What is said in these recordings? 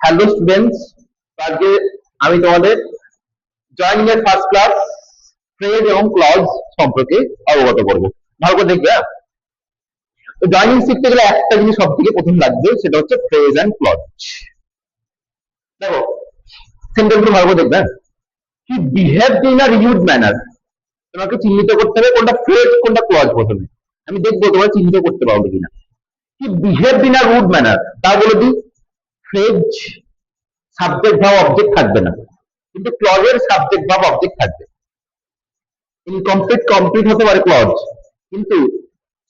Hello students, আজকে আমি তোমাদের জয়েনিং এর ফার্স্ট ক্লাস ফ্রেজ এবং ক্লজ সম্পর্কে অবগত করব। ভালো করে দেখবে। তো জয়েনিং শিখতে গেলে একটা জিনিস সব থেকে প্রথম লাগবে, সেটা হচ্ছে ফ্রেজ এন্ড ক্লজ। দেখো সেন্টেন্সগুলো ভালো করে দেখবে। He behaved in a rude manner. তোমাকে চিহ্নিত করতে হবে কোনটা ফ্রেজ কোনটা ক্লজ। প্রথমে আমি দেখবো তোমরা চিহ্নিত করতে পারবে কিনা। He behaved in a rude manner, তা বলে দিই ফ্রেজ সাবজেক্ট ভার্ব অবজেক্ট থাকবে না, কিন্তু ক্লজের সাবজেক্ট ভার্ব অবজেক্ট থাকবে। ইনকমপ্লিট কমপ্লিট হতে পারে ক্লজ, কিন্তু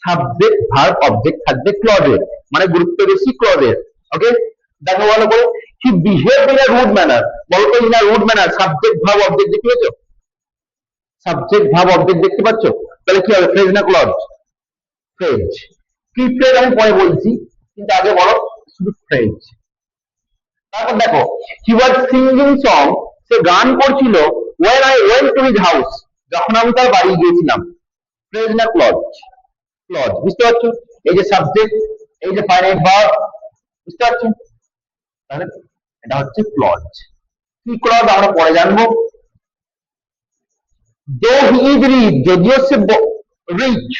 সাবজেক্ট ভার্ব অবজেক্ট থাকবে ক্লজের, মানে গুরুত্ব বেশি ক্লজের। ওকে, দেখো ভালো করে। He behaved in a rude manner, বলতো in a rude manner subject verb object দেখতে পাচ্ছ? সাবজেক্ট ভার্ব অবজেক্ট দেখতে পাচ্ছ? তাহলে কি হবে, ফ্রেজ না ক্লজ? ফ্রেজ। কি ফ্রেজ আমি পরে বলছি, কিন্তু আগে বলো শুধু ফ্রেজ। তারপর দেখো, হি ওয়াজ সিঙ্গিং সং, সে গান করছিল when I went to his house, যখন আমি তার বাড়ি গিয়েছিলাম। ফ্রেজ না ক্লজ? ক্লজ। বুঝতে পারছো? এই যে সাবজেক্ট, এই যে ফাইনাইট ভার্ব, বুঝতে পারছো? তাহলে এটা হচ্ছে ক্লজ। কি ক্লজ আমরা পরে জানবো। দো হি ইজ রিচ, যদিও সে রিচ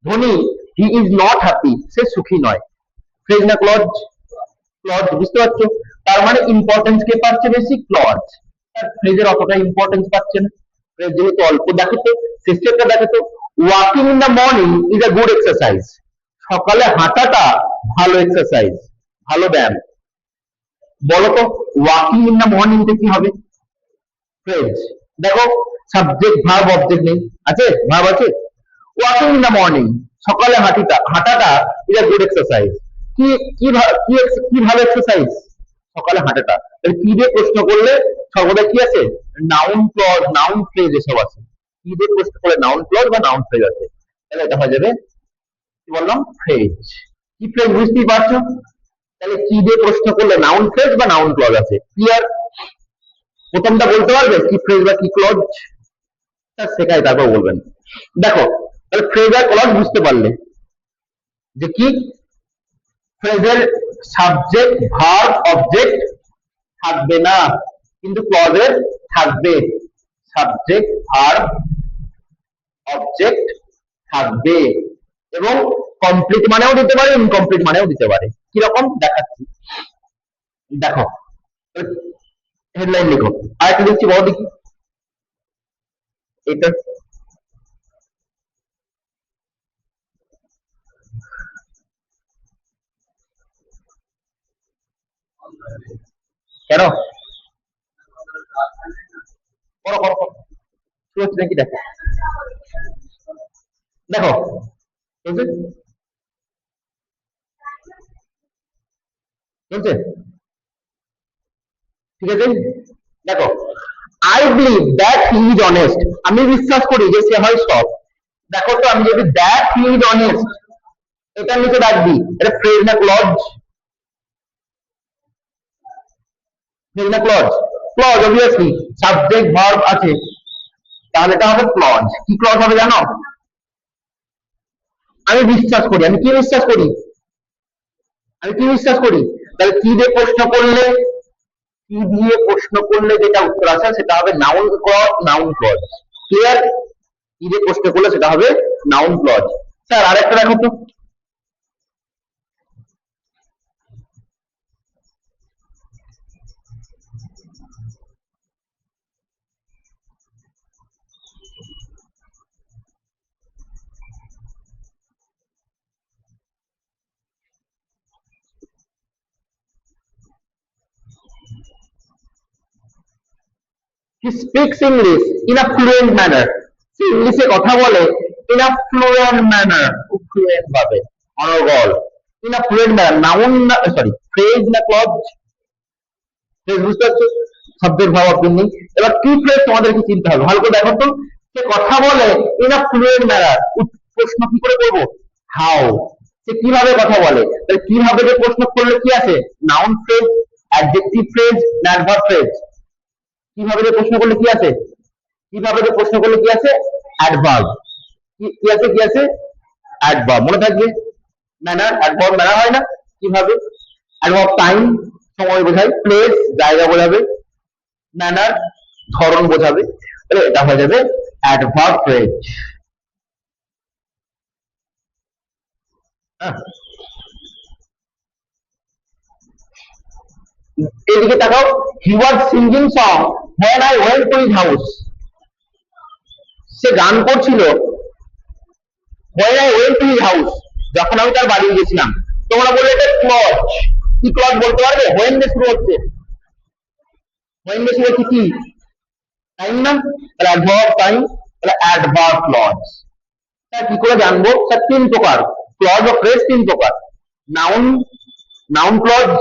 ধনী, হি ইজ নট হ্যাপি, সে সুখী নয়। ফ্রেজ না ক্লজ? ক্লজ। বুঝতে পারছো? তার মানে ইম্পর্টেন্স কে পাচ্ছে বেশি? ক্লজ। ফ্রেজের অতটা ইম্পর্টেন্স পাচ্ছে না। ফ্রেজ যেহেতু অল্প। দেখো তো সিস্টেমটা, দেখো তো। Walking in the morning is a good exercise, সকালে হাঁটাটা ভালো এক্সারসাইজ, ভালো ব্যায়াম। বলো তো ওয়াকিং ইন দ্য মর্নিং তে কি হবে? ফ্রেজ। দেখো সাবজেক্ট ভার্ব অবজেক্ট নেই, আছে? ভার্ব আছে। ওয়াকিং ইন দ্য মর্নিং, সকালে হাঁটাটা ইজ আ গুড এক্সারসাইজ। কি কি কি ভালো এক্সারসাইজ? সকালে হাঁটাটা। তাহলে কি দিয়ে প্রশ্ন করলে সর্বদা কি আছে? নাউন ক্লজ, নাউন ফ্রেজ এসব আছে। কি দিয়ে প্রশ্ন করলে নাউন ক্লজ বা নাউন ফ্রেজ আছে, তাহলে এটা হয়ে যাবে কি বললাম? ফ্রেজ। কি ফ্রেজ বুঝতেই পারছো? তাহলে কি দিয়ে প্রশ্ন করলে নাউন ফ্রেজ বা নাউন ক্লজ আছে। ক্লিয়ার? প্রথমটা বলতে পারবে কি ফ্রেজ বা কি ক্লজ? শেখাই তারপর বলবেন। দেখো তাহলে ফ্রেজ আর ক্লজ বুঝতে পারলে যে কি ফ্রেজের সাবজেক্ট ভার্ব অবজেক্ট থাকবে না, কিন্তু ক্লজের থাকবে। সাবজেক্ট ভার্ব অবজেক্ট থাকবে, এবং কমপ্লিট মানেও দিতে পারে, ইনকমপ্লিট মানেও দিতে পারে। কিরকম দেখাচ্ছি, দেখো। হেডলাইন লিখো। আর একটা লিখছি, বড় দেখি এটা। কেন করো করো করো, শুরু হচ্ছে নাকি? দেখো দেখো চলছে চলছে, ঠিক আছে। দেখো, I believe that he is honest, আমি বিশ্বাস করি যে সে হয় সৎ। দেখো তো, আমি যদি দ্যাট হি ইজ অনেস্ট এটার নিচে রাখবি, এটা ফ্রেজ না ক্লজ? ফ্রেজ না clause? Clause obviously, subject verb আছে, তাহলে এটা হবে ক্লজ। কি ক্লজ হবে জানো? আমি বিশ্বাস করি, আমি কি বিশ্বাস করি? আমি কি বিশ্বাস করি? তাহলে কি দিয়ে প্রশ্ন করলে, কি দিয়ে প্রশ্ন করলে যেটা উত্তর আসে সেটা হবে noun clause, noun clause. Clear? কি দিয়ে প্রশ্ন করলে সেটা হবে নাউন ক্লজ। স্যার আরেকটা দেখো তো। He speaks English in a fluent manner. সে ইংলিশে কথা বলে in a fluent manner, খুব fluent ভাবে, অনর্গল। in a fluent manner, noun না, সরি ফ্রেজ না ক্লজ? ফ্রেজ। বুঝতে পারছো? শব্দের ভাব অর্থ নেই। এবার কি ফ্রেজ তোমাদেরকে চিনতে হবে, ভালো করে দেখো তো। সে কথা বলে in a fluent manner, প্রশ্ন কি করে করবো? হাউ। সে কিভাবে কথা বলে, তাহলে কিভাবে যে প্রশ্ন করলে কি আছে? Noun phrase, adjective phrase, adverb phrase. কিভাবে যে প্রশ্ন করলে কি আছে? কিভাবে যে প্রশ্ন করলে কি আছে? অ্যাডভার্ব। কি আছে, কি আছে? অ্যাডভার্ব। মনে থাকবে। ম্যানার, অ্যাডভার্ব ম্যানার হয় না? কিভাবে? অ্যাডভার্ব টাইম, সময় বোঝায়, প্লেস জায়গা বোঝাবে, ম্যানার ধরন বোঝাবে, তাহলে এটা হয়ে যাবে অ্যাডভার্ব ফ্রেজ। এদিকে তাকাও, he was singing song when I went to his house. সে গান করছিল when I went to his house, যখন আমি তার বাড়ি গেছিলাম। তোমরা বললে এটা ক্লজ, কি ক্লজ বলতে পারবে? হোয়েন দিয়ে শুরু হচ্ছে, হোয়েন দিয়ে শুরু হচ্ছে কি টাইম না, তাহলে অ্যাডভার্ব টাইম, তাহলে অ্যাডভার্ব ক্লজ। স্যার কি করে জানবো? স্যার তিন প্রকার ক্লজ ও ফ্রেজ, তিন প্রকার: noun, noun clause,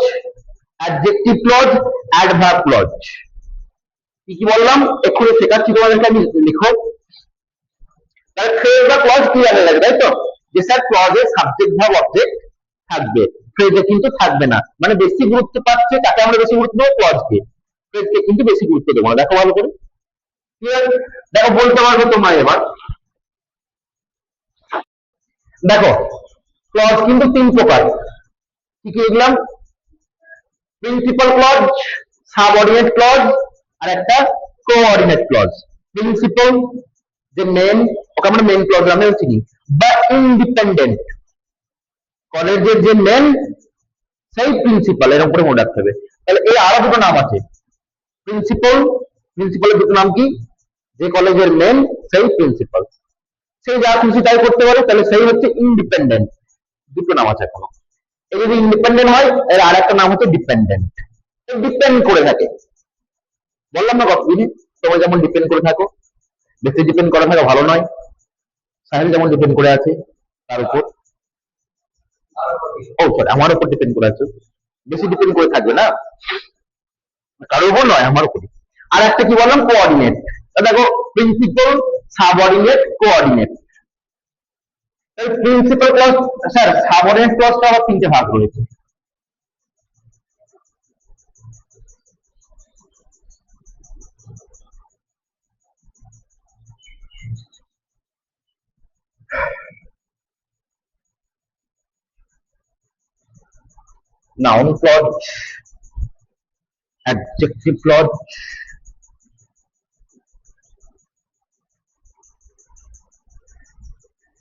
adjective clause, adverb clause. কি কি বললাম এক্ষুনি শেখাচ্ছি তোমাদেরকে আমি, লিখো। তাহলে ফ্রেজ বা ক্লজ ক্লিয়ার হয়ে গেছে, তাই তো? যে স্যার ক্লজে সাবজেক্ট ভার্ব অবজেক্ট থাকবে, ফ্রেজে কিন্তু থাকবে না, মানে বেশি গুরুত্ব পাচ্ছে তাকে আমরা বেশি গুরুত্ব দেবো, ক্লজকে। ফ্রেজকে কিন্তু বেশি গুরুত্ব দেবো না। দেখো ভালো করে, ক্লিয়ার? দেখো বলতে পারবে তোমরা এবার। দেখো ক্লজ কিন্তু তিন প্রকার, কি কি লিখলাম? প্রিন্সিপাল ক্লজ, সাবঅর্ডিনেট ক্লজ, আর একটা কোঅর্ডিনেট ক্লজ। প্রিন্সিপাল যে মেন, ওকে আমরা মেন ক্লজ নামে চিনি, বা ইন্ডিপেন্ডেন্ট, কলেজের যে মেন সেই প্রিন্সিপাল, এর উপরে মনে রাখতে হবে। তাহলে এই আরো দুটো নাম আছে, প্রিন্সিপাল, প্রিন্সিপালের দুটো নাম কি? যে কলেজের মেন সেই প্রিন্সিপাল, সেই যা খুশি তাই করতে পারে, তাহলে সেই হচ্ছে ইন্ডিপেন্ডেন্ট। দুটো নাম আছে এখনো। এই যদি ইন্ডিপেন্ডেন্ট হয় এর আর একটা নাম হচ্ছে ডিপেন্ডেন্ট, ডিপেন্ড করে থাকে। বললাম না কতদিনে, তোমরা যেমন ডিপেন্ড করে থাকো, বেশি ডিপেন্ড করা থাকা ভালো নয়। সাহেল যেমন ডিপেন্ড করে আছে তার উপর, ও সরি আমার উপর ডিপেন্ড করে আছে, বেশি ডিপেন্ড করে থাকবে না, কারোর উপর নয়, আমার উপর। আর একটা কি বললাম? কোঅর্ডিনেট। দেখো principal, subordinate, coordinate. Principal clause, sir subordinate ক্লজটা আবার তিনটে ভাগ রয়েছে। নাউন ক্লজ, অ্যাডজেক্টিভ ক্লজ,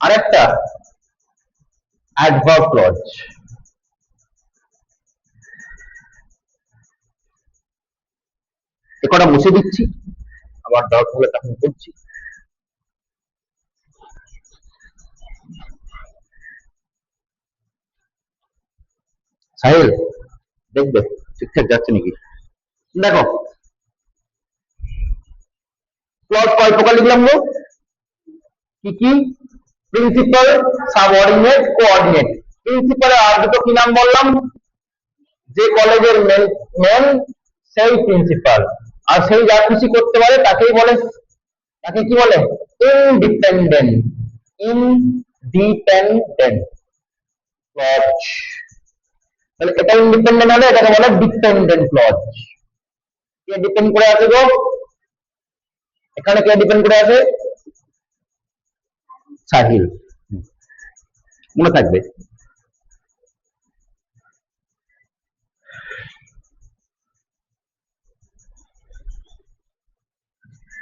আর একটা অ্যাডভার্ব ক্লজ। এ কটা মুছে দিচ্ছি, আবার ডাউট হলে তখন করছি। সাহেল দেখবে ঠিকঠাক যাচ্ছে নাকি। দেখো ক্লজ কয় প্রকার লিখলাম গো? কি কি? Principal, subordinate, coordinate. প্রিন্সিপালের আর দুটো কি নাম বললাম? যে কলেজের মেন সেই প্রিন্সিপাল, আর সেই যা খুশি করতে পারে তাকেই বলে, তাকে কি বলে? Independent, independent clause. তাহলে এটা ইন্ডিপেন্ডেন্ট হলে এটাকে বলে ডিপেন্ডেন্ট ক্লজ। কে ডিপেন্ড করে আছে গো? এখানে কে ডিপেন্ড করে আছে? সাহিল, মনে থাকবে।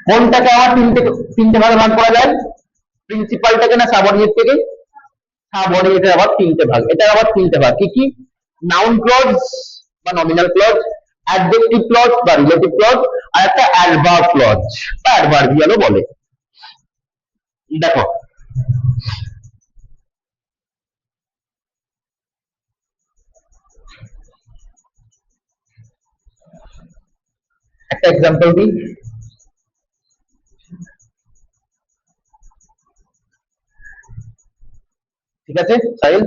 কোনটাকে আবার তিনটে তিনটে ভাগে ভাগ করা যায়? প্রিন্সিপালটাকে না সাবঅর্ডিনেট থেকে? সাবঅর্ডিনেটের আবার তিনটে ভাগ, এটা আবার তিনটে ভাগ। কি কি? নাউন ক্লজ বা নমিনাল ক্লজ, অ্যাডজেক্টিভ ক্লজ বা রিলেটিভ ক্লজ, আর একটা অ্যাডভার্ব ক্লজ বা অ্যাডভার্বিয়ালও বলে। দেখো একটা এক্সাম্পল দিই। ঠিক আছে সাহিল?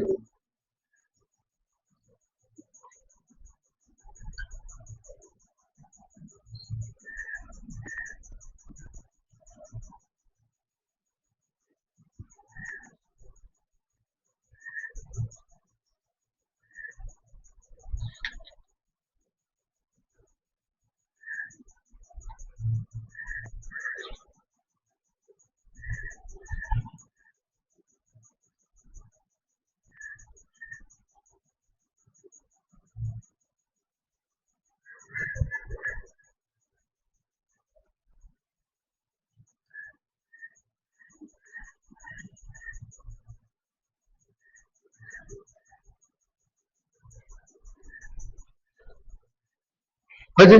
হয়েছে?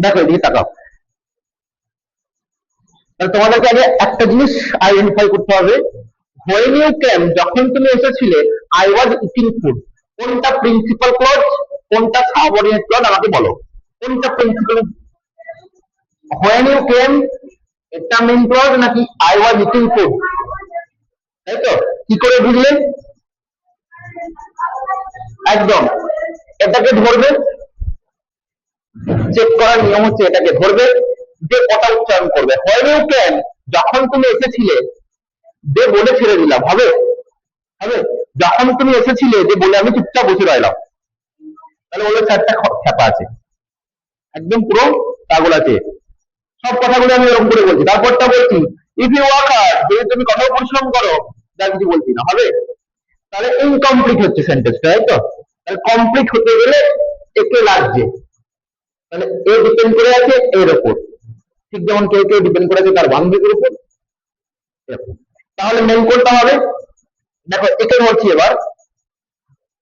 দেখো এদিকে তাকাও, তাহলে তোমাদেরকে আগে একটা জিনিস আইডেন্টিফাই করতে হবে। হোয়েন ইউ কেম, যখন তুমি এসেছিলে, আই ওয়াজ ইটিং ফুড, কোনটা প্রিন্সিপাল ক্লজ, কোনটা সাবঅর্ডিনেট ক্লজ আমাকে বলো। কোনটা প্রিন্সিপাল? হোয়েন ইউ কেম এটা মেইন ক্লজ নাকি আই ওয়াজ ইটিং ফুড? তাই তো? কি করে বুঝলে? একদম, এটাকে ধরবে, চেক করার নিয়ম হচ্ছে এটাকে ধরবে, যে কটা উচ্চারণ করবে। হোয়েন ইউ কেম, যখন তুমি এসেছিলে, দে বলে ছেড়ে দিলাম, হবে? হবে? যখন তুমি এসেছিলে, যে বলে আমি চুপচাপ বসে রইলাম, তাহলে বলবে চারটা খ্যাপা আছে, একদম পুরো পাগল আছে। সব কথাগুলো আমি এরকম করে বলছি। তারপরটা বলছি, ইফ ইউ ওয়ার্ক হার্ড, যদি তুমি কঠোর পরিশ্রম করো, যা কিছু বলছি না, হবে? তাহলে ইনকমপ্লিট হচ্ছে সেন্টেন্সটা, তাই তো? তাহলে কমপ্লিট হতে গেলে একে লাগছে, তাহলে এ ডিপেন্ড করে আছে এর উপর, ঠিক যেমন কেউ কেউ ডিপেন্ড করে আছে তার বান্ধবীর উপর, এরকম। তাহলে মেন কোনটা হবে? দেখো একে ধরছি এবার,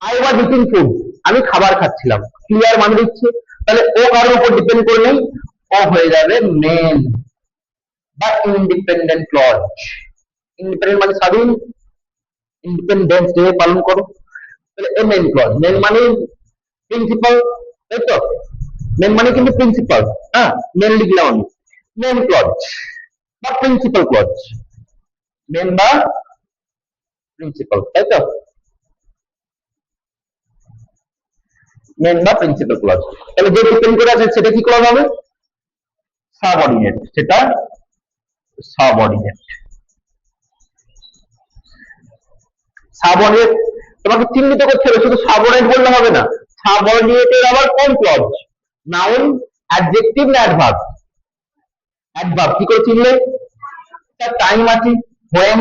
আই ওয়াজ ইটিং ফুড, আমি খাবার খাচ্ছিলাম, ক্লিয়ার মানে দিচ্ছে, তাহলে ও কারোর উপর ডিপেন্ড করে নেই, ও হয়ে যাবে মেন বা ইন্ডিপেন্ডেন্ট ক্লজ। ইন্ডিপেন্ডেন্ট মানে স্বাধীন, ইন্ডিপেন্ডেন্স ডে পালন করো, তাহলে এ মেন ক্লজ। মেন মানে প্রিন্সিপাল, তাই তো? মেন মানে কিন্তু প্রিন্সিপাল, হ্যাঁ, মেন লিখলাম আমি, মেন ক্লজ বা প্রিন্সিপাল ক্লজ, মেন বা প্রিন্সিপাল, তাই তো? মেন বা প্রিন্সিপাল ক্লজ। তাহলে যে ডিপেন্ড করে আছে সেটা কি ক্লজ হবে? সাবঅর্ডিনেট, সেটা সাবঅর্ডিনেট। সাবঅর্ডিনেট তোমাকে চিহ্নিত করতে হবে, শুধু সাবঅর্ডিনেট বললে হবে না। সাবঅর্ডিনেটের আবার কোন ক্লজ? নাউন, অ্যাডজেক্টিভ না অ্যাডভার্ব? অ্যাডভার্ব কি করে চিনলে? তার টাইম আছে, হোয়েন,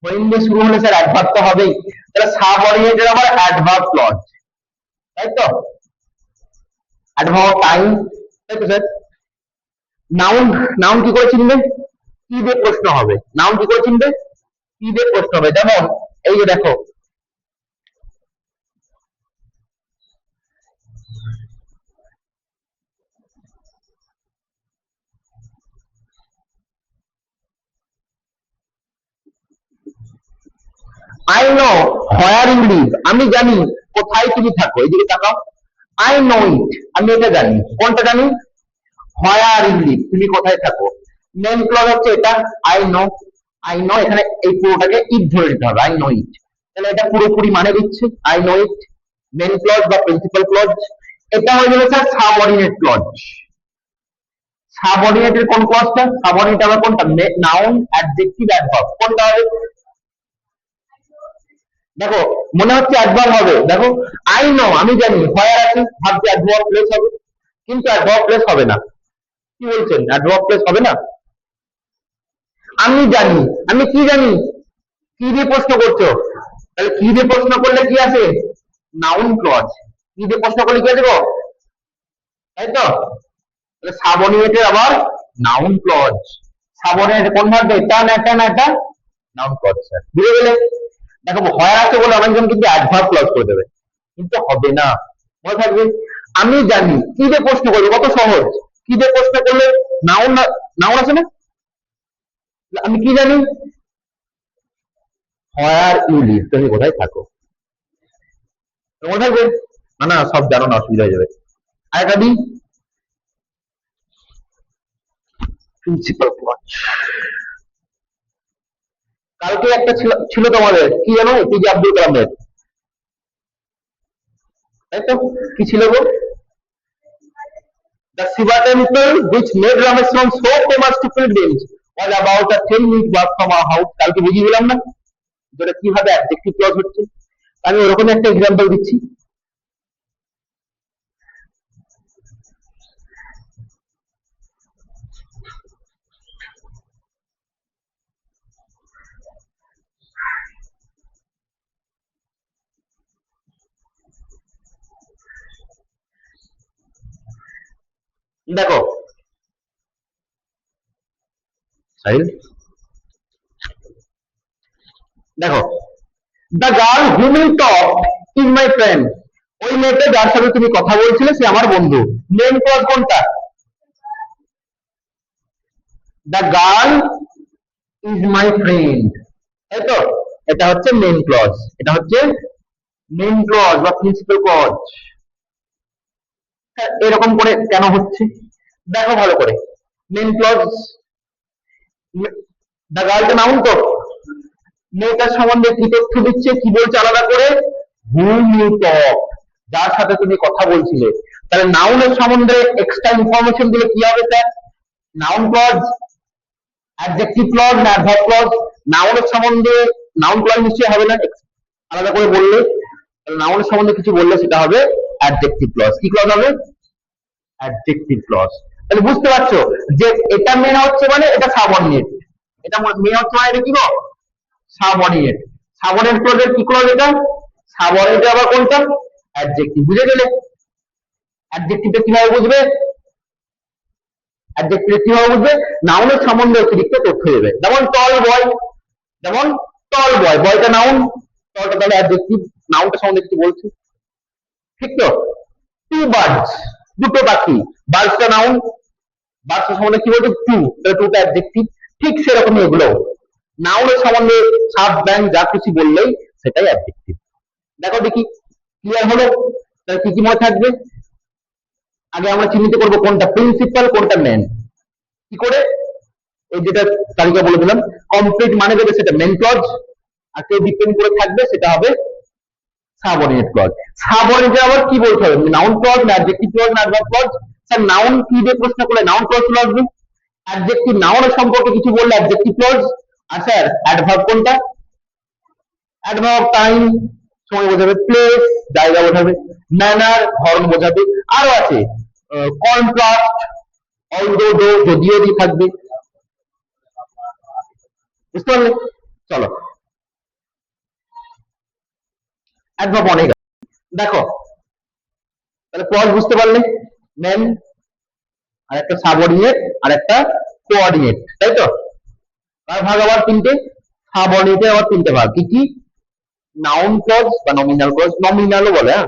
হোয়েন দিয়ে শুরু হলে স্যার অ্যাডভার্ব তো হবেই, তাহলে সাবঅর্ডিনেটের আবার অ্যাডভার্ব ক্লজ, তাই তো? অ্যাডভার্ব টাইম, তাই তো স্যার? নাউন, নাউন কি করে চিনবে? কি দিয়ে প্রশ্ন হবে? নাউন কি করে চিনবে? কি দিয়ে প্রশ্ন হবে? যেমন এই যে দেখো, I know where you live, আমি জানি কোথায় তুমি থাকো, এইদিকে তাকাও। আই নো ইট, আমি এটা জানি, কোনটা জানি? হোয়ার ইউ লিভ, তুমি কোথায় থাকো। মেন ক্লজ হচ্ছে এটা, আই নো। আই নো, এখানে এই পুরোটাকে ইট ধরে নিতে হবে, আই নো ইট, তাহলে এটা পুরোপুরি মানে দিচ্ছে I know it, main clause বা প্রিন্সিপাল ক্লজ। এটা হয়ে যাবে স্যার সাবঅর্ডিনেট ক্লজ। সাবঅর্ডিনেটের কোন ক্লজটা? সাবঅর্ডিনেট আবার কোনটা? নাউন, অ্যাডজেক্টিভ, অ্যাডভার্ব, কোনটা হবে? দেখো মনে হচ্ছে অ্যাডভার্ব হবে, দেখো আই নো আমি জানি, হোয়ার আছে, ভাবছি অ্যাডভার্ব প্লেস হবে, কিন্তু অ্যাডভার্ব প্লেস হবে না। কি বলছেন? অ্যাডভার্ব প্লেস হবে না। আমি জানি, আমি কি জানি? কি দিয়ে প্রশ্ন করছো? তাহলে কি দিয়ে প্রশ্ন করলে কি আছে? Noun clause. কি দিয়ে প্রশ্ন করলে কি আছে গো? তাই তো? তাহলে সাবঅর্ডিনেটের আবার নাউন ক্লজ। সাবঅর্ডিনেট কোন ভাবে? এটা না এটা না এটা, নাউন ক্লজ স্যার, বুঝে গেলে? দেখো হয় আছে বলে অনেকজন কিন্তু অ্যাডভার্ব ক্লজ করে দেবে, কিন্তু হবে না, মনে থাকবে। আমি জানি, কি দিয়ে প্রশ্ন করবে? কত সহজ। কি দিয়ে প্রশ্ন করলে? নাউন, নাউন আছে না? আমি কি জানি? হোয়ার ইউ লিভ, তুমি কোথায় থাকো, মনে থাকবে। না না, সব জানো না, অসুবিধা হয়ে যাবে। আরেকটা দিই, প্রিন্সিপাল ক্লজ। কালকে একটা ছিল ছিল তোমাদের, কি জানো? এপিজে আব্দুল কালামের, তাই তো? কি ছিল গো? The Shiva temple which made Rameswaram so famous to pilgrims was about a 10-minute walk from our house. কালকে বুঝিয়ে দিলাম না যেটা কিভাবে অ্যাডজেক্টিভ ক্লজ হচ্ছে। আমি ওরকম একটা এক্সাম্পল দিচ্ছি। দেখো সাহিল, দেখো, the girl whom you talked is my friend. ওই মেয়েটা যার সাথে তুমি কথা বলছিলে সে আমার বন্ধু। মেন ক্লজ কোনটা? The girl is my friend, তাই তো? এটা হচ্ছে মেন ক্লজ, এটা হচ্ছে মেন ক্লজ বা প্রিন্সিপাল ক্লজ। এরকম করে কেন হচ্ছে দেখো ভালো করে। মেন ক্লজ, দ্য গার্লটা নাউন তো, মেয়েটার সম্বন্ধে কি তথ্য দিচ্ছে, কি বলছে আলাদা করে? হুম ইউ টক, যার সাথে তুমি কথা বলছিলে। তাহলে নাউনের সম্বন্ধে এক্সট্রা ইনফরমেশন দিলে কি হবে sir? Noun clause, adjective clause না অ্যাডভার্ব ক্লজ? নাউনের সম্বন্ধে নাউন ক্লজ নিশ্চয়ই হবে না আলাদা করে বললে। তাহলে নাউনের সম্বন্ধে কিছু বললে সেটা হবে অ্যাডজেক্টিভ ক্লজ। কি ক্লজ হবে? Adjective clause. তাহলে বুঝতে পারছো যে এটা মেন হচ্ছে মানে এটা সাবঅর্ডিনেট, এটা মেন হচ্ছে মানে এটা কি গো? সাবঅর্ডিনেট। সাবঅর্ডিনেট ক্লজের কি ক্লজ এটা? সাবঅর্ডিনেট আবার কোনটা? অ্যাডজেক্টিভ। বুঝে গেলে? অ্যাডজেক্টিভটা কিভাবে বুঝবে? অ্যাডজেক্টিভ কিভাবে বুঝবে? নাউনের সম্বন্ধে অতিরিক্ত তথ্য দেবে। যেমন টল বয়, যেমন টল বয়, বয়টা নাউন, টলটা তাহলে অ্যাডজেক্টিভ, নাউনটা সম্বন্ধে কিছু বলছে, ঠিক তো? টু বার্ডস, দুটো পাখি, বার্ডসটা নাউন, বার্ডস সম্বন্ধে কি বলছে? টু, তাহলে টুটা অ্যাডজেক্টিভ। ঠিক সেরকমই এগুলো নাউনের সম্বন্ধে সাব ব্যাং যা কিছু বললেই সেটাই অ্যাডজেক্টিভ। দেখো দেখি ক্লিয়ার হলো? তাহলে কি কি মনে থাকবে? আগে আমরা চিহ্নিত করবো কোনটা প্রিন্সিপাল কোনটা মেন। কি করে? এই যেটা তালিকা বলে দিলাম, কমপ্লিট মানে দেবে সেটা মেন ক্লজ, আর কেউ ডিপেন্ড করে থাকবে সেটা হবে সাবঅর্ডিনেট ক্লজ। সাবঅর্ডিনেট আবার কি বলতে হবে? নাউন ক্লজ না অ্যাডজেক্টিভ ক্লজ না অ্যাডভার্ব ক্লজ? স্যার নাউন কি দিয়ে প্রশ্ন করলে নাউন ক্লজ চলে আসবে, অ্যাডজেক্টিভ নাউনের সম্পর্কে কিছু বললে অ্যাডজেক্টিভ ক্লজ, আর স্যার অ্যাডভার্ব কোনটা? অ্যাডভার্ব টাইম সময় বোঝাবে, প্লেস জায়গা বোঝাবে, ম্যানার ধর্ম বোঝাবে, আরো আছে কন্ট্রাস্ট, অলদো দো যদিও দিয়ে থাকবে। বুঝতে পারলে? চলো অ্যাডভার্ব অনেক আছে। দেখো তাহলে ক্লজ বুঝতে পারলে? মেন, আর একটা সাবঅর্ডিনেট, আর একটা কোঅর্ডিনেট, তাই তো? আর ভাগ আবার তিনটে, সাবঅর্ডিনেটের আবার তিনটে ভাগ, কি কি? নাউন ক্লজ বা নমিনাল ক্লজ, নমিনালও বলে, হ্যাঁ,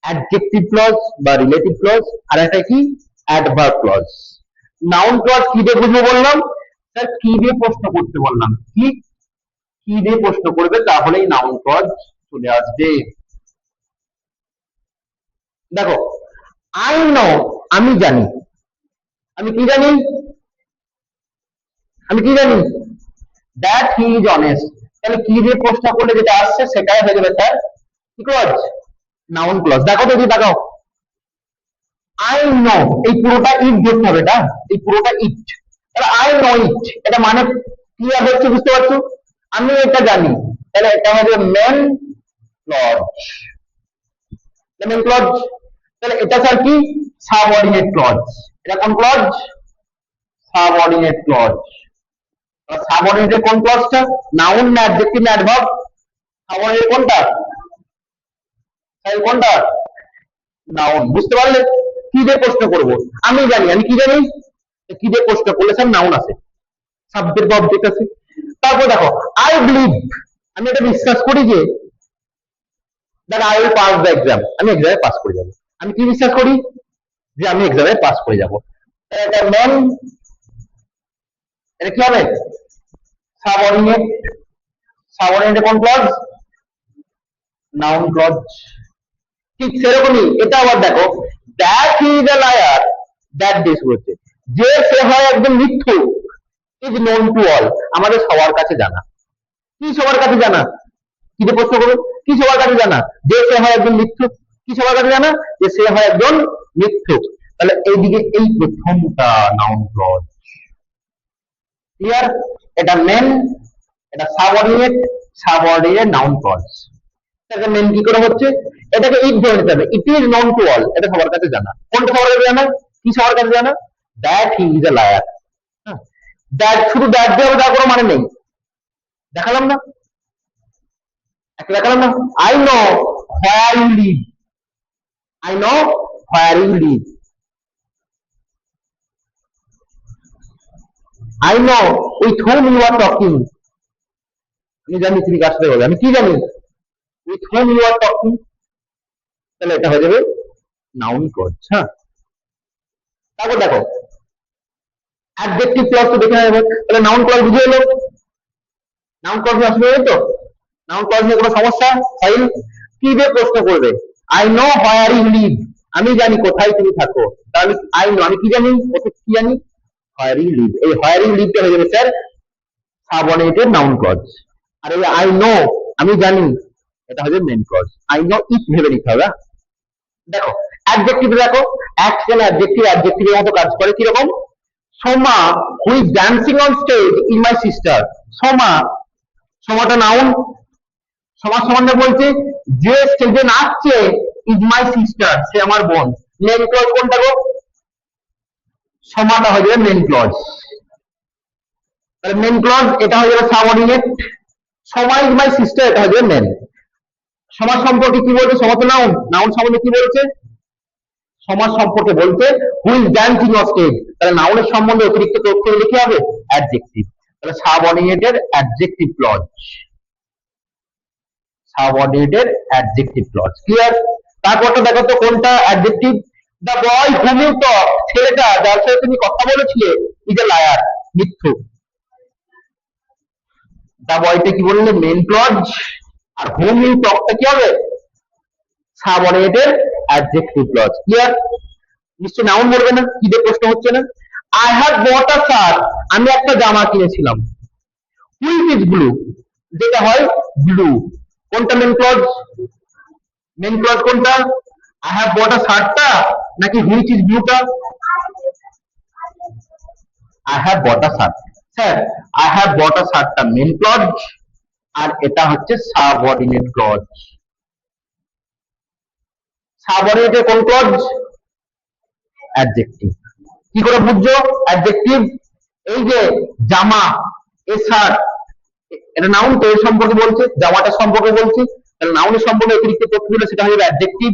অ্যাডজেক্টিভ ক্লজ বা রিলেটিভ ক্লজ, আর একটা কি? Adverb clause. নাউন ক্লজ কি দিয়ে বুঝবো বললাম? স্যার কি দিয়ে প্রশ্ন করতে বললাম? কি কি দিয়ে প্রশ্ন করবে তাহলেই নাউন ক্লজ চলে আসবে। দেখো আই নো, আমি জানি, আমি কি জানি? আমি কি জানি? That he is honest. তাহলে কি দিয়ে প্রশ্ন করলে যেটা আসছে সেটাই হয়ে যাবে স্যার কি ক্লজ? Noun clause. দেখো তো যদি তাকাও, আই নো, এই পুরোটা ইট ধরতে হবে, এটা এই পুরোটা ইট। তাহলে আই নো ইট, এটা মানে ক্লিয়ার হচ্ছে, বুঝতে পারছো? আমি এটা জানি, তাহলে এটা হবে মেন ক্লজ, মেন ক্লজ। তাহলে এটা স্যার কি? Subordinate clause. এটা কোন ক্লজ? Subordinate clause. সাবঅর্ডিনেটের কোন ক্লজটা? নাউন না অ্যাডজেক্টিভ না অ্যাডভার্ব? সাবঅর্ডিনেট কোনটা? তাই কোনটা? নাউন। বুঝতে পারলে? কি দিয়ে প্রশ্ন করব? আমি জানি, আমি কি জানি? কি দিয়ে প্রশ্ন করলে স্যার নাউন আছে, সাবজেক্ট বা অবজেক্ট আছে। তারপর দেখো আই বিলিভ, আমি এটা বিশ্বাস করি যে that I will pass the exam, আমি এক্সামে পাস করে যাব। আমি কি বিশ্বাস করি? যে আমি এক্সামে পাস করে যাব। এটা নন, এটা কি হবে? সাবঅর্ডিনেট। সাবঅর্ডিনেট কোন ক্লজ? Noun clause. ঠিক সেরকমই এটা আবার দেখো, that he is a liar, that this হচ্ছে যে সে হয় একজন মিথ্যুক, ইজ নোন টু অল, আমাদের সবার কাছে জানা। কি সবার কাছে জানা? কি দিয়ে প্রশ্ন করবো? কি সবার কাছে জানা? যে সে হয় একজন মিথ্যুক। কি সবার কাছে জানা? যে সে হয় একজন মিথ্যুক। তাহলে এইদিকে এই প্রথমটা নাউন ক্লজ। ক্লিয়ার? এটা মেন, এটা সাবঅর্ডিনেট, সাবঅর্ডিনেট নাউন ক্লজ। এটাকে মেন কি করে হচ্ছে? এটাকে ইট ধরে নিতে হবে, it is known to all, এটা সবার কাছে জানা। কোনটা সবার কাছে জানা? কি সবার কাছে জানা? That he is a liar. হ্যাঁ, দ্যাট শুধু দ্যাট দিয়ে হবে তার কোনো মানে নেই, দেখালাম না? একটা দেখালাম না? I know where you live, I know where you live, I know with whom you are talking, আমি জানি তুমি কার সাথে বলে, আমি কি জানি? With whom you are talking. তাহলে এটা হয়ে যাবে নাউন ক্লজ। হ্যাঁ, তারপর দেখো অ্যাডজেক্টিভ ক্লজ তো দেখে নেবো। তাহলে নাউন ক্লজ বুঝে এলো, নাউন ক্লজ নিয়ে আসবে তো, নাউন ক্লজ নিয়ে কোনো সমস্যা? ফাইল কি দিয়ে প্রশ্ন করবে? I know where you live, আমি জানি কোথায় তুমি থাকো। তাহলে আই নো, আমি কি জানি, ওকে কি জানি, হোয়ার ইউ লিভ। এই হোয়ার ইউ লিভটা হয়ে যাবে স্যার সাবঅর্ডিনেটেড নাউন ক্লজ। আর এই আই নো, আমি জানি, এটা হবে মেন ক্লজ। আই নো ইট ভেবে নিতে হবে। দেখো অ্যাডজেক্টিভ, দেখো অ্যাকশন অ্যাডজেক্টিভ অ্যাডজেক্টিভের মতো কাজ করে। কিরকম? Soma who is dancing on stage is my sister. Soma, সোমাটা নাউন, সমাজ সম্বন্ধে বলছে যে স্টেজে নাচছে ইজ মাই সিস্টার, সে আমার বোন। মেন ক্লজ কোনটা গো? সমাটা হয়ে যাবে মেন ক্লজ। তাহলে মেন ক্লজ এটা হয়ে যাবে সাবঅর্ডিনেট। সমা ইজ মাই সিস্টার, এটা হয়ে যাবে মেন। সমাজ সম্পর্কে কি বলছে? সমাজ নাউন, নাউন সম্বন্ধে কি বলছে? সমাজ সম্পর্কে বলতে হু ইজ ড্যান্সিং অন স্টেজ, তাহলে নাউনের সম্বন্ধে অতিরিক্ত তথ্য হলে কি হবে? অ্যাডজেক্টিভ। তাহলে subordinated adjective clause, subordinated adjective clause. Clear? তারপরটা দেখো তো কোনটা adjective? The boy whom you talk, ছেলেটা যার সাথে তুমি কথা বলেছিলে ইজ এ লায়ার, মিথ্যুক। দ্য বয়টা কি বললে? Main clause. আর হুম ইউ টকটা কি হবে? Subordinated adjective clause. ক্লিয়ার? নিশ্চয় নাউন বলবে না, কি দিয়ে প্রশ্ন হচ্ছে না? I have bought a shirt, আমি একটা জামা কিনেছিলাম। হুইচ ইজ ব্লু, যেটা হয় ব্লু। কোনটা মেন ক্লজ? মেন ক্লজ কোনটা? আই হ্যাভ বট আ শার্টটা নাকি হুইচ ইজ ব্লুটা? I have bought a shirt. Sir I have bought a শার্টটা মেন ক্লজ, আর এটা হচ্ছে সাবঅর্ডিনেট ক্লজ। সাবঅর্ডিনেটের কোন ক্লজ? অ্যাডজেক্টিভ। কি করে বুঝছো অ্যাডজেক্টিভ? এই যে জামা, এ শার্ট, এটা নাউন তো, এর সম্পর্কে বলছে, জামাটা সম্পর্কে বলছে, তাহলে নাউনের সম্পর্কে অতিরিক্ত তথ্য দিলে সেটা হবে অ্যাডজেক্টিভ,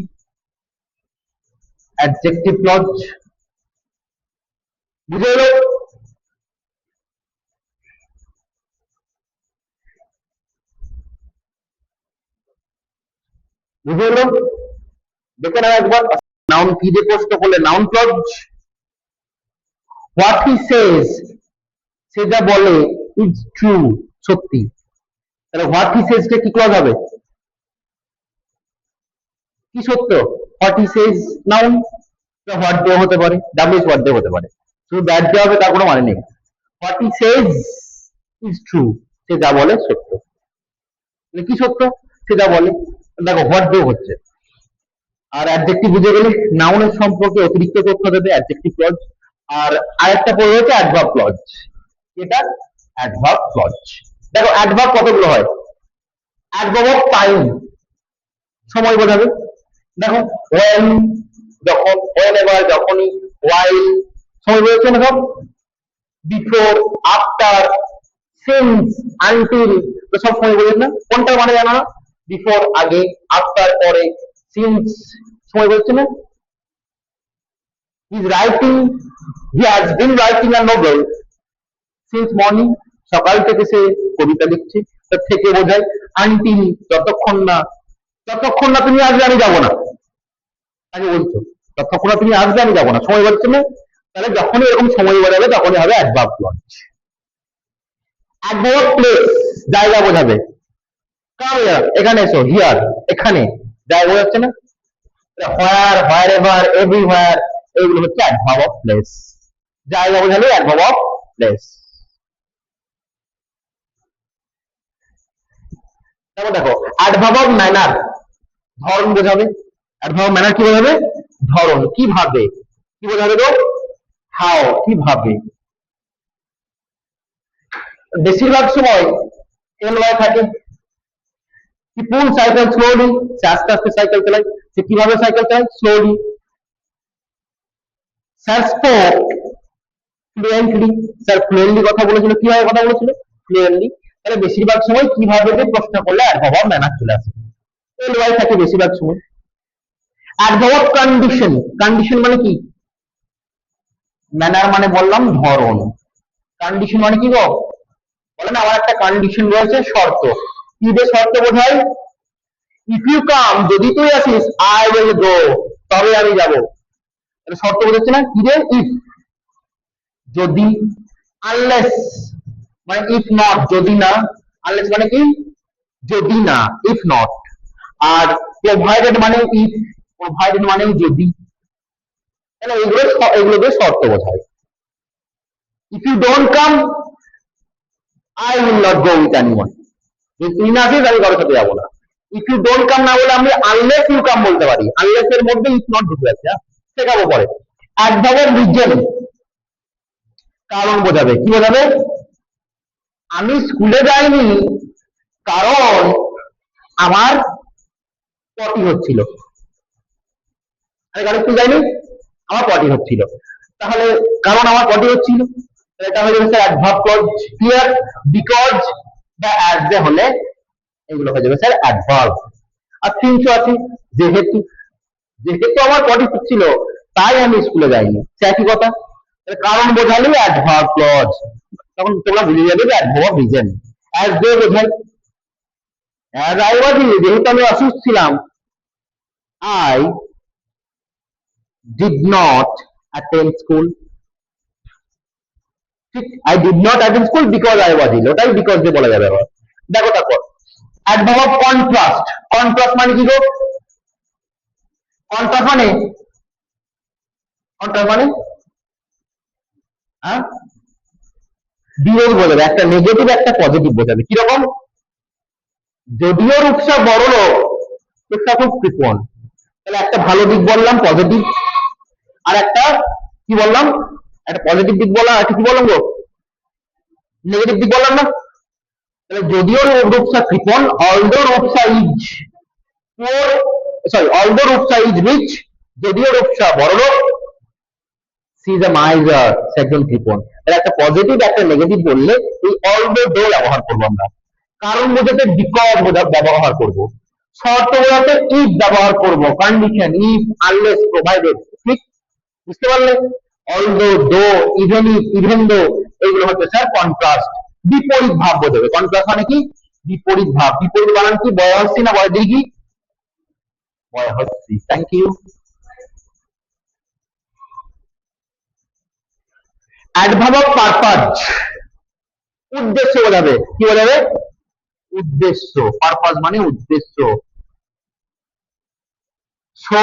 অ্যাডজেক্টিভ ক্লজ। বুঝে এলো? বুঝে এলো? দেখে নাও একবার নাউন কি দিয়ে প্রশ্ন করলে নাউন ক্লজ। হোয়াট হি সেজ, সে যা বলে, ইজ ট্রু, সত্যি। তাহলে হোয়াট হি সেজটা কি ক্লজ হবে? কি সত্য? What he Sage noun, what দিয়ে হতে পারে, ডাব্লিউ হোয়াট দিয়ে হতে পারে, শুধু দ্যাট দেওয়া হবে তার কোনো মানে নেই। What he says is true, সে যা বলে সত্য। তাহলে কি সত্য? সে যা বলে। দেখো হোয়াট দিয়ে হচ্ছে। আর অ্যাডজেক্টিভ বুঝে গেলে নাউনের সম্পর্কে অতিরিক্ত তথ্য দেবে অ্যাডজেক্টিভ ক্লজ। আর আরেকটা পড়ে হচ্ছে অ্যাডভার্ব ক্লজ। এটা অ্যাডভার্ব ক্লজ। দেখো অ্যাডভার্ব কতগুলো হয়? অ্যাডভার্ব অফ টাইম, সময় বোঝাবে। দেখো when, যখন, whenever, যখনই, while, সময় বোঝাচ্ছে না সব। বিফোর, আফটার, সিন্স, আনটিল, তো সব সময় বোঝাচ্ছে না। কোনটা মানে জানো না? বিফোর আগে, আফটার পরে, সিন্স সময় বোঝাচ্ছে না। He's writing, he has been writing a novel since morning, সকাল থেকে সে কবিতা লিখছে। তার থেকে বোঝায় আনটিল, যতক্ষণ না, যতক্ষণ না তুমি আসবে আমি যাবো না, আগে বলছো ততক্ষণ না তুমি আসবে আমি যাবো না, সময় বলছে না। তাহলে যখনই এরকম সময় বোঝাবে তখনই হবে অ্যাডভার্ব ক্লজ। অ্যাডভার্ব প্লেস, জায়গা বোঝাবে। কাম হিয়ার, এখানে এসো, হিয়ার এখানে, জায়গা বোঝাচ্ছে না। হোয়ার, হোয়ার এভার, এভরিহোয়ার, এগুলো হচ্ছে অ্যাডভার্ব অফ প্লেস। জায়গা বোঝালে অ্যাডভার্ব অফ প্লেস। তারপর দেখো অ্যাডভার্ব অফ ম্যানার, ধরন বোঝাবে। অ্যাডভার্ব অফ ম্যানার কি বোঝাবে? ধরন, কিভাবে, কি বোঝাবে গো? হাউ, কিভাবে। বেশিরভাগ সময় এল ওয়াই থাকে। কি পুল সাইকেল স্লোলি, সে আস্তে আস্তে সাইকেল চালায়। সে কিভাবে সাইকেল চালায়? Slowly. Sir spoke fluently, sir fluently কথা বলেছিল। কিভাবে কথা বলেছিল? ফ্লুয়েন্টলি। তাহলে বেশিরভাগ সময় কিভাবে যে প্রশ্ন করলে অ্যাডভার্ব অফ ম্যানার চলে আসে, এল ওয়াই থাকে বেশিরভাগ সময়। অ্যাডভার্ব অফ কন্ডিশন, কন্ডিশন মানে কি? ম্যানার মানে বললাম ধরন, কন্ডিশন মানে কি গো? বলে না আমার একটা কন্ডিশন রয়েছে, শর্ত। কি দিয়ে শর্ত বোঝায়? ইফ ইউ কাম, যদি তুই আসিস, আই উইল গো, তবে আমি যাব। এটা শর্ত বোঝাচ্ছে না কি রে? ইফ, যদি, আনলেস মানে ইফ নট, যদি না, আনলেস মানে কি, যদি না, ইফ নট। আর প্রোভাইডেড মানে ইফ, প্রোভাইডেড মানে যদি, তাহলে এগুলোকে শর্ত বোঝায়। If you don't come, I will not go with anyone, যদি তুই না আসিস আমি কারোর সাথে যাবো না। ইফ ইউ ডোন্ট কাম না বলে আমি আনলেস ইউ কাম বলতে পারি, আনলেস এর মধ্যে ইফ নট ঢুকে আছে, শেখাবো পরে। অ্যাডভার্বের রিজন, কারণ বোঝাবে, কি বোঝাবে? আমি স্কুলে যাইনি কারণ আমার পটি হচ্ছিল, আমি কারণ স্কুল যাইনি, আমার পটি হচ্ছিল, তাহলে কারণ আমার পটি হচ্ছিল, এটা হয়ে যাবে sir adverb clause. Clear? Because বা অ্যাজ যে হলে এগুলো হয়ে যাবে স্যার অ্যাডভার্ব। আর সিন্স আছে, যেহেতু, যেহেতু আমার পটি হচ্ছিল তাই আমি স্কুলে যাইনি, সে একই কথা। কারণ বোঝালে অ্যাডভার্ব ক্লজ, তখন তোমরা বুঝে যাবে যে adverb of reason. As they বোঝায়, অ্যাজ আই ওয়াজ, যেহেতু আমি অসুস্থ ছিলাম, I did not attend school. ঠিক, I did not attend school because I was ill, ওটাই বিকজ দিয়ে বলা যাবে আবার। দেখো তারপর অ্যাডভার্ব অফ কন্ট্রাস্ট, কন্ট্রাস্ট মানে কি গো? কন্ট্রাস্ট মানে, কন্ট্রাস্ট মানে হ্যাঁ বিরোধ বোঝাবে, একটা নেগেটিভ একটা পজিটিভ বোঝাবে। কিরকম? যদিও রূপসা বড় লোক, রূপসা খুব কৃপণ, তাহলে একটা ভালো দিক বললাম পজিটিভ, আর একটা কি বললাম, একটা পজিটিভ দিক বললাম, একটা কি বললাম গো, নেগেটিভ দিক বললাম না। তাহলে যদিও রূপসা কৃপণ, although Rupsa is poor, sorry, although Rupsa is rich, যদিও রূপসা বড় লোক, সি ইজ এ মাইজার, সে একজন কৃপণ। তাহলে একটা পজিটিভ একটা নেগেটিভ বললে এই অলদো ডো ব্যবহার করবো আমরা, কারণ বোঝাতে বিকজ ব্যবহার করব, শর্ত বোঝাতে ইফ ব্যবহার করব, কন্ডিশন ইফ, আনলেস, প্রোভাইডেড। ঠিক, বুঝতে পারলে? অলদো, দো, ইভেন ইফ, ইভেন দো, এগুলো হচ্ছে স্যার কন্ট্রাস্ট, বিপরীত ভাব বোঝাবে। কন্ট্রাস্ট মানে কি? বিপরীত ভাব। বিপরীত বানান কি? বয়সী না বয় দীর্ঘী? বয়সী। Thank you. Adverb of purpose, উদ্দেশ্য বোঝাবে। কি বোঝাবে? উদ্দেশ্য। পারপাস মানে উদ্দেশ্য। সো,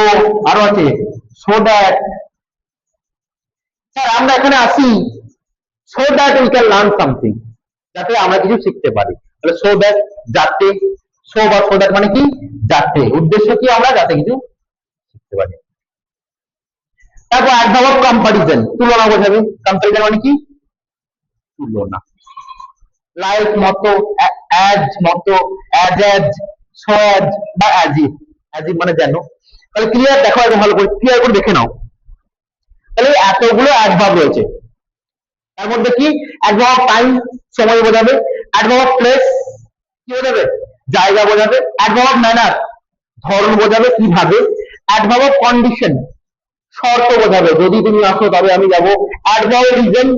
আরো আছে সো দ্যাট, স্যার আমরা এখানে আসি so that we can learn something, যাতে আমরা কিছু শিখতে পারি। তাহলে সো দ্যাট, যাতে, সো বা সো দ্যাট মানে কি? যাতে, উদ্দেশ্য কি? আমরা যাতে কিছু শিখতে পারি। তারপর অ্যাডভার্ব অফ কম্পারিজন, তুলনা বোঝাবে। কম্পারিজন মানে কি? তুলনা। লাইক মতো, অ্যাজ মতো, অ্যাজ, সো অ্যাজ বা অ্যাজ ইফ, অ্যাজ ইফ মানে যেন। তাহলে ক্লিয়ার? দেখো একদম ভালো করে ক্লিয়ার করে দেখে নাও। তাহলে এতগুলো অ্যাডভার্ব রয়েছে, তার মধ্যে কি? অ্যাডভার্ব অফ টাইম, সময় বোঝাবে। অ্যাডভার্ব অফ প্লেস, কি বোঝাবে? জায়গা বোঝাবে। অ্যাডভার্ব অফ ম্যানার, ধরন বোঝাবে, কিভাবে। অ্যাডভার্ব অফ কন্ডিশন, শর্ত বোঝাবে, যদি তুমি আসো তবে আমি যাব। অ্যাডভার্ব রিজন,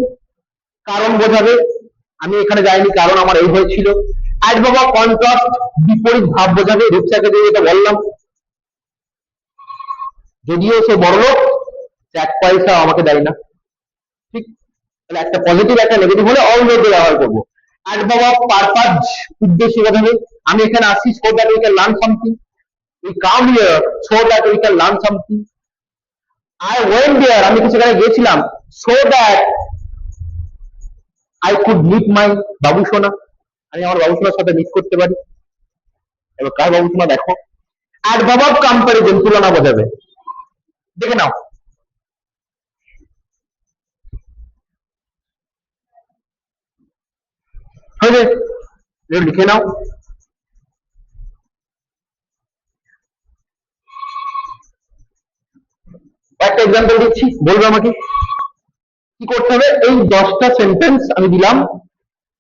কারণ বোঝাবে, আমি এখানে যাইনি কারণ আমার এই হয়েছিল। অ্যাডভার্ব অফ কন্ট্রাস্ট, বিপরীত ভাব বোঝাবে। রূপসাকে দিয়ে এটা বললাম, যদিও সে বড়লোক, সে এক পয়সা আমাকে দেয় না। ঠিক, তাহলে একটা পজিটিভ একটা নেগেটিভ হলে অলরেডি ব্যবহার করবো। অ্যাডভার্ব অফ পারপাস, উদ্দেশ্য বোঝাবে। আমি এখানে আসি so that we can learn something, we come here so that we can learn something. I went there, আমি তো সেখানে গিয়েছিলাম so that I could meet my বাবুসোনা, আমি আমার বাবুসোনার সাথে মিট করতে পারি। এবার কার বাবুসোনা দেখো। অ্যাডভার্ব অফ কম্পারিজন, তুলনা বোঝাবে। দেখে নাও, হয়ে লিখে নাও। একটা এক্সাম্পল দিচ্ছি, বলবে আমাকে কি করতে হবে। এই 10টা সেন্টেন্স আমি দিলাম,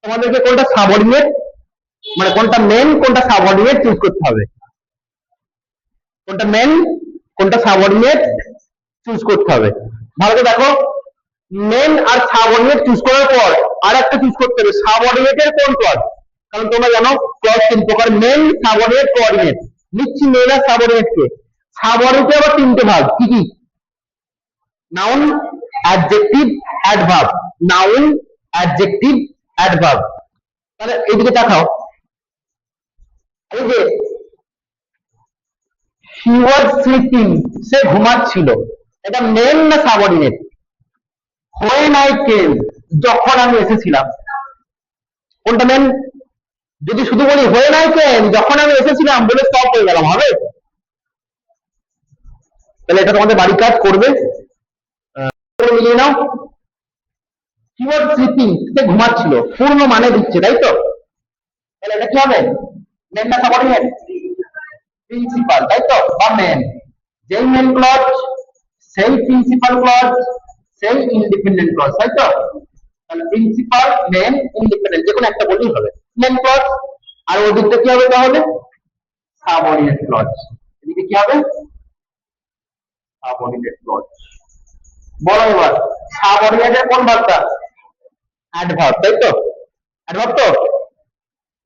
তোমাদেরকে কোনটা সাবঅর্ডিনেট, মানে কোনটা মেন কোনটা সাবঅর্ডিনেট চুজ করতে হবে। কোনটা মেন কোনটা সাবঅর্ডিনেট চুজ করতে হবে। ভালো করে দেখো, মেন আর সাবঅর্ডিনেট চুজ করার পর আর একটা চুজ করতে হবে, সাবঅর্ডিনেটের কোন ক্লজ। কারণ তোমরা জানো ক্লজ তিন প্রকার, মেন, সাবঅর্ডিনেট, কোঅর্ডিনেট। নিচ্ছি মেন আর সাবঅর্ডিনেট কে। সাবঅর্ডিনেটে আবার তিনটে ভাগ, কি কি? Noun, adjective, adverb. Noun, adjective, adverb. তাহলে এইদিকে তাকাও, এই যে হি ওয়াজ স্লিপিং, সে ঘুমাচ্ছিল, এটা মেন না সাবঅর্ডিনেট? হোয়েন আই কেম, যখন আমি এসেছিলাম, কোনটা মেন? যদি শুধু বলি হোয়েন আই কেম, যখন আমি এসেছিলাম বলে স্টপ হয়ে গেলাম, হবে? তাহলে এটা তোমাদের বাড়ির কাজ করবে, মিলিয়ে নাও। হি ওয়াজ স্লিপিং, সে ঘুমাচ্ছিল, পূর্ণ মানে দিচ্ছে, তাই তো? তাহলে এটা কি হবে? মেন না সাবঅর্ডিনেট? প্রিন্সিপাল, তাই তো, বা মেন। যেই মেন ক্লজ সেই প্রিন্সিপাল ক্লজ সেই ইন্ডিপেন্ডেন্ট ক্লজ, তাই তো? তাহলে প্রিন্সিপাল, মেন, ইন্ডিপেন্ডেন্ট, যে কোনো একটা বললেই হবে মেন ক্লজ। আর ওদিকটা কি হবে তাহলে? Subordinate clause. এদিকে কি হবে? Subordinate clause. বলো এবার, সাবঅর্ডিনেটের কোন ভাগটা? অ্যাডভার্ব, তাই তো? অ্যাডভার্ব তো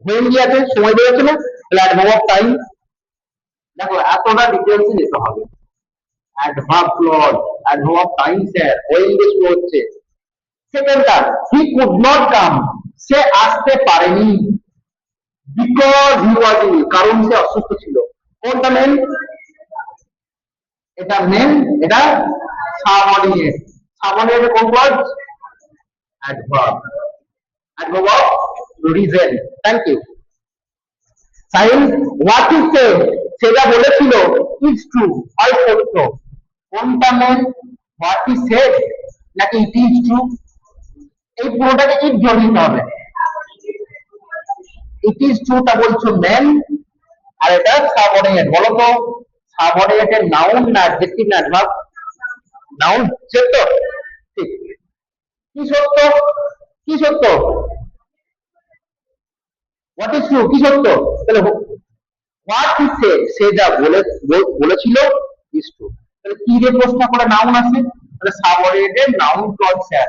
হোয়েন কি আছে, সময় বেরোচ্ছে না, তাহলে অ্যাডভার্ব অফ টাইম। দেখো এতটা ডিটেলসে যেতে হবে। Adverb clause, adverb of time sir, when দিয়ে শুরু হচ্ছে। সেকেন্ডটা, হি কুড নট কাম, সে আসতে পারেনি। বিকজ হি ওয়াজ ইল, কারণ সে অসুস্থ ছিল। কোনটা মেন? এটা মেন, এটা সাবঅর্ডিনেট। সাবঅর্ডিনেট কোন clause? Adverb, adverb of reason. Thank you. Sign, what is said, সেটা বলেছিল, ইজ ট্রু, হয় সত্য। কোনটা মেন? হোয়াট ইজ সেড নাকি ইট ইজ ট্রু? এই পুরোটাকে ইট জড়িয়ে দিতে হবে। ইট ইজ ট্রুটা বলছো মেন, আর এটা সাবঅর্ডিনেট। বলো তো, সাবঅর্ডিনেটের নাউন না অ্যাডজেক্টিভ না অ্যাডভার্ব? নাউন, সত্য? ঠিক। কি সত্য? কি সত্য? হোয়াট ইজ ট্রু, কি সত্য? তাহলে হোয়াট ইজ সেড, সে যা বলেছিল, ইজ ট্রু। তাহলে কি দিয়ে প্রশ্ন করে নাউন আছে? তাহলে subordinated noun clause sir.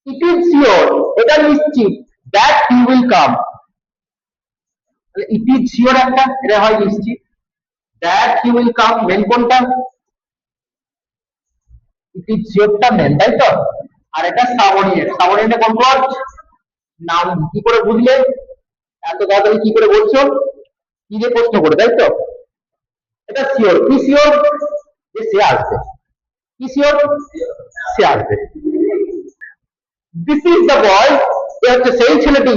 It is sure, এটা নিশ্চিত, দ্যাট হি উইল কাম। তাহলে ইট ইজ শিওর একটা, এটা হয় নিশ্চিত। That he will come main কোনটা? ইট ইজ শিওরটা মেন, তাই তো? আর এটা সাবঅর্ডিনেট। সাবঅর্ডিনেট কোন ক্লজ? নাউন। কি করে বুঝলে? এত তাড়াতাড়ি কি করে বলছো? কি দিয়ে প্রশ্ন করে, তাই তো? এটা শিওর, কি শিওর? যে সে আসবে। কি শিওর? সে আসবে। দিস ইজ দ্য বয়, এ হচ্ছে সেই ছেলেটি,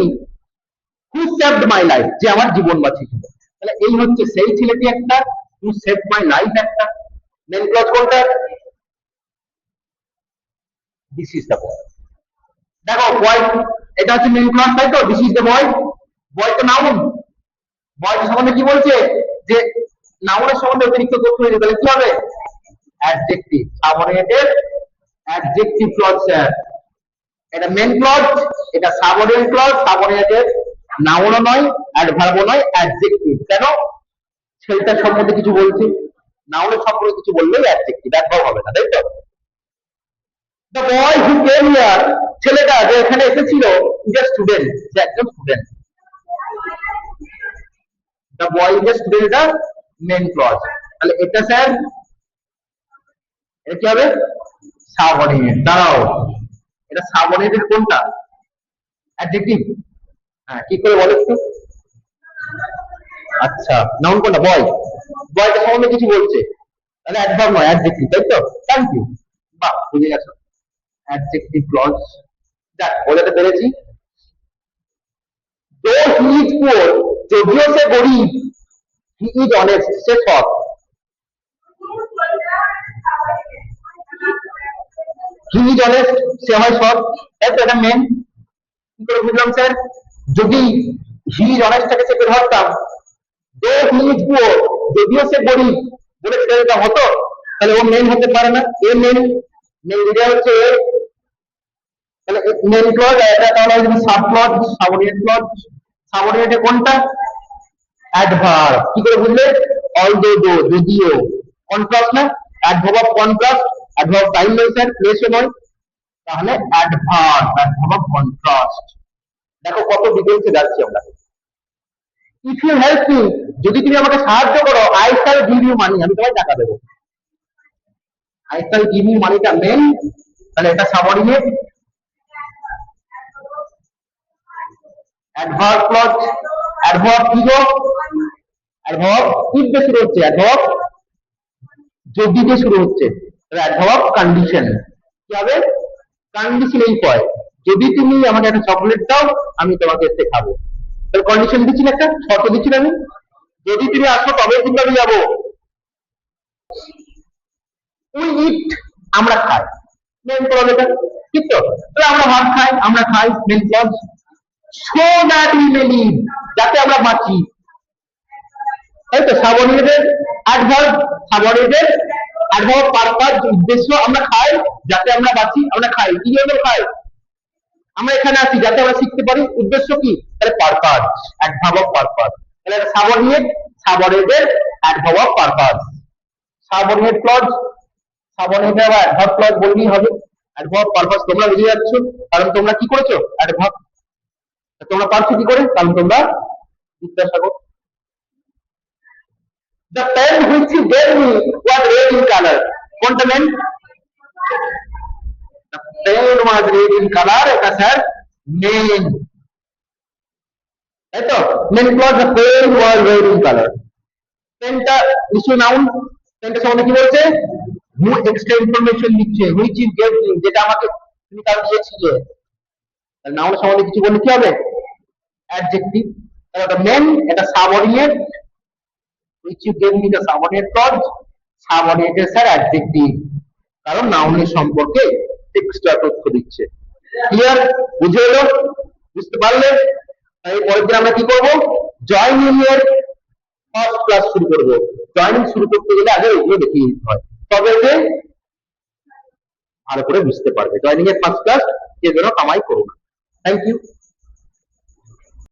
হু সেভড মাই লাইফ, যে আমার জীবন বাঁচিয়েছিল। তাহলে এই হচ্ছে সেই ছেলেটি একটা, হু সেভড মাই লাইফ একটা। মেন ক্লজ কোনটা? This is the boy. দেখো বয়, এটা হচ্ছে মেন ক্লজ, তাই তো? দিস ইজ দ্য বয়, বয় তো নাউন। বয় সম্বন্ধে কি বলছে? যে নাউনের সম্বন্ধে অতিরিক্ত তথ্য হয়েছে, তাহলে কি হবে? Adjective. Subordinated adjective clause sir. এটা মেন ক্লজ, এটা সাবঅর্ডিনেট ক্লজ। সাবঅর্ডিনেটেড নাউনও নয়, অ্যাডভার্বও নয়, অ্যাডজেক্টিভ। কেন? ছেলেটার সম্বন্ধে কিছু বলছে, নাউনের সম্পর্কে কিছু বললেই অ্যাডজেক্টিভ, অ্যাডভার্ব হবে না, তাই তো? The boy who came here, ছেলেটা যে এখানে এসেছিল, ইজ এ স্টুডেন্ট, সে একজন student. The boy is a student, এটা মেন ক্লজ। তাহলে এটা স্যার, এটা কি হবে? সাবঅর্ডিনেট। দাঁড়াও, এটা সাবঅর্ডিনেটেড কোনটা? অ্যাডজেক্টিভ। হ্যাঁ, কি করে বলো একটু? আচ্ছা, নাউন কোনটা? বয়। বয়টা সম্বন্ধে কিছু বলছে, তাহলে অ্যাডভার্ব নয়, অ্যাডজেক্টিভ, তাই তো? Thank you. বাহ, বুঝে গেছো। Adjective clause. যাক, বোঝাতে পেরেছি। দো হি ইজ পুয়ার, যদিও সে গরিব, হি ইজ অনেস্ট, সে সৎ। হি ইজ অনেস্ট, সে হয় সৎ, তাই তো? এটা মেন। কি করে বুঝলাম স্যার? যদি হি ইজ অনেস্টটাকে চেপে ধরতাম, দো হি ইজ পুয়ার, যদিও সে গরিব বলে ছেড়ে দিতাম, হতো? তাহলে ও মেন হতে পারে না, এ মেন। মেন এটা হচ্ছে এ। তাহলে মেন ক্লজ, এটা তাহলে হবে সাব ক্লজ, সাবঅর্ডিনেট ক্লজ। সাবঅর্ডিনেটে কোনটা? অ্যাডভার্ব। কি করে বুঝলে? অলদো, দো, যদিও। কন্ট্রাস্ট না? Adverb of contrast. Adverb time নয় স্যার, প্লেসও নয়। তাহলে অ্যাডভার্ব, অ্যাডভার্ব অফ কন্ট্রাস্ট। দেখো কত ডিটেলসে যাচ্ছি আমরা। ইফ ইউ হেল্প মি, যদি তুমি আমাকে সাহায্য করো, I shall give you money, আমি তোমায় টাকা দেবো। আই শ্যাল গিভ ইউ মানিটা মেন, তাহলে এটা সাবঅর্ডিনেট। অ্যাডভার্ব ক্লজ, অ্যাডভার্ব কি গো? অ্যাডভার্ব ইফ দিয়ে শুরু হচ্ছে, অ্যাডভার্ব যদি দিয়ে শুরু হচ্ছে, তাহলে অ্যাডভার্ব কন্ডিশন কি হবে? কন্ডিশনাল পয়েন্ট, যদি তুমি আমাকে একটা চকলেট দাও, আমি তোমাকে শেখাবো। তাহলে কন্ডিশন দিচ্ছি না, একটা শর্ত দিচ্ছি না আমি, যদি তুমি আসো তবে কিন্তু আমি যাবো। উই ইট, আমরা খাই, মেন ক্লজ এটা, ঠিক তো? তাহলে আমরা ভাত খাই, আমরা খাই, main clause. So that we may live, যাতে আমরা বাঁচি, তাই তো? Subordinated adverb, subordinated adverb purpose, উদ্দেশ্য, আমরা খাই যাতে আমরা বাঁচি, আমরা খাই কি জন্য খাই? আমরা এখানে আছি যাতে আমরা শিখতে পারি, উদ্দেশ্য কি? তাহলে পারপাস, অ্যাডভার্ব অফ পারপাস। তাহলে এটা subordinate, subordinated adverb of purpose. Subordinate clause, subordinate বা অ্যাডভার্ব ক্লজ বললেই হবে। অ্যাডভার্ব পারপাস তোমরা বুঝে যাচ্ছ, কারণ তোমরা কি করেছো? অ্যাডভার্ব। তোমরা পারছো কি করে? কারণ তোমরা Vidyasagar. The pen which you gave me was red in color. কোনটা main? The pen was red in color, এটা স্যার মেন, তাই তো? Main clause, the pen was red in color. পেনটা নিশ্চয় নাউন, পেনটা সম্বন্ধে কি বলছে? হু এক্সট্রা ইনফরমেশন দিচ্ছে, হুইচ ইজ গেভ মি, যেটা আমাকে তুমি কাল দিয়েছিলে। তাহলে নাউন সম্বন্ধে কিছু বললে কি হবে? অ্যাডজেক্টিভ। তাহলে এটা মেন, এটা subordinate, which you gave me the subordinate clause, subordinate sir adjective, কারণ নাউনের সম্পর্কে এক্সট্রা তথ্য দিচ্ছে। ক্লিয়ার? বুঝে এলো? বুঝতে পারলে? তাই পরের দিন আমরা কি করব? জয়নিং এর ফার্স্ট ক্লাস শুরু করব। জয়নিং শুরু করতে গেলে আগে এগুলো দেখিয়ে দিতে হয়, তবে যে ভালো করে বুঝতে পারবে। জয়নিং এর ফার্স্ট ক্লাস, এর জন্য কামাই করো না। Thank you.